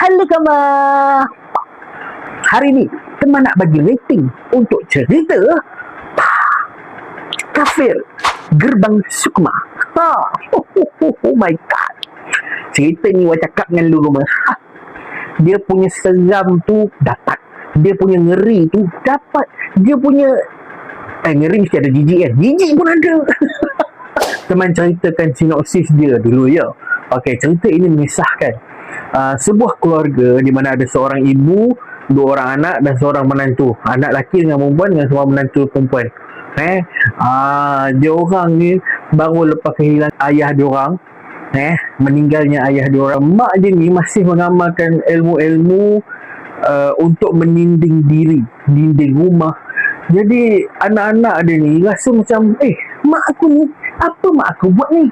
Halo Kama. Hari ni teman nak bagi rating untuk cerita Kafir Gerbang Sukma. Oh my god. Cerita ni awak cakap dengan lu rumah. Dia punya seram tu dapat. Dia punya ngeri tu dapat. Dia punya ngeri mesti ada jijik kan. Jijik pun ada. Teman ceritakan sinopsis dia dulu ya. Okey, cerita ini mengisahkan sebuah keluarga di mana ada seorang ibu, 2 orang anak dan seorang menantu. Anak lelaki dengan perempuan dengan seorang menantu perempuan. Dia orang ni baru lepas kehilangan ayah dia orang. Meninggalnya ayah dia orang. Mak dia ni masih mengamalkan ilmu-ilmu untuk meninding diri, dinding rumah. Jadi anak-anak dia ni rasa macam, mak aku ni, apa mak aku buat ni?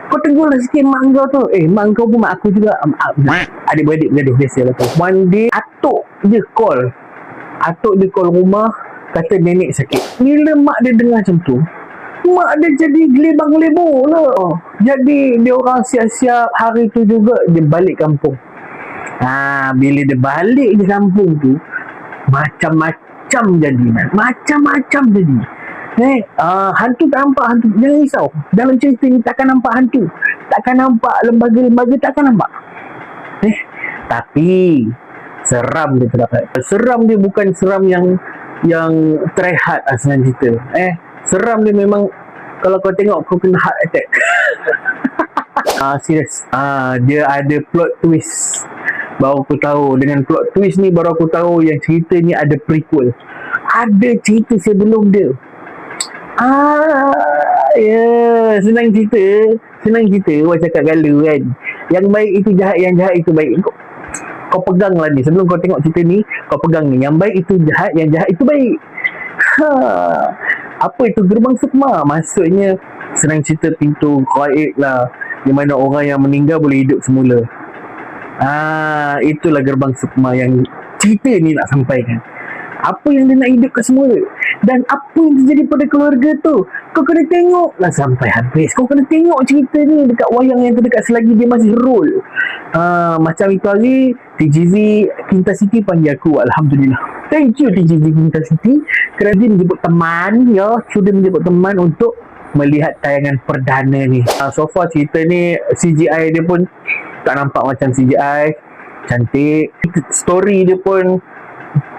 Kau tegur lah sikit mak kau tu. Mak kau pun mak aku juga. Adik-beradik bergaduh biasa lah tu. One day atuk dia call rumah, kata nenek sakit. Bila mak dia dengar macam tu, mak dia jadi gelebang-gelebor lah. Jadi dia orang siap-siap hari tu juga dia balik kampung. Bila dia balik di kampung tu, macam-macam jadi. Hantu tak nampak hantu. Jangan risau. Dalam cerita ni takkan nampak hantu, takkan nampak lembaga-lembaga, takkan nampak. Tapi seram dia terdapat. Seram dia bukan seram yang terehat asal cerita. Seram dia memang kalau kau tengok kau kena heart attack. Serius. Dia ada plot twist. Baru aku tahu. Dengan plot twist ni baru aku tahu yang cerita ni ada prequel. Ada cerita sebelum dia. Senang cerita awak cakap galu kan. Yang baik itu jahat, yang jahat itu baik. Kau pegang lah ni. Sebelum kau tengok cerita ni, kau pegang ni. Yang baik itu jahat, yang jahat itu baik. Apa itu Gerbang Sukma? Maksudnya senang cerita pintu gaib lah, di mana orang yang meninggal boleh hidup semula. Itulah Gerbang Sukma yang cerita ni nak sampaikan. Apa yang dia nak hidupkan semula, dan apa yang terjadi pada keluarga tu, kau kena tengok lah sampai habis. Kau kena tengok cerita ni dekat wayang yang terdekat selagi dia masih roll. Macam itu hari TGV Kinta City panggil aku. Alhamdulillah. Thank you TGV Kinta City kerana dia menjemput teman, sudah menjemput teman untuk melihat tayangan perdana ni. So far cerita ni CGI dia pun tak nampak macam CGI, cantik. Story dia pun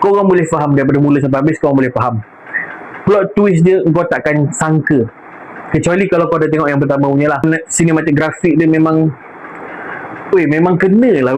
korang boleh faham daripada mula sampai habis. Korang boleh faham plot twist dia, kau takkan sangka, kecuali kalau kau dah tengok yang pertama punya lah. Cinematographic dia memang kena lah.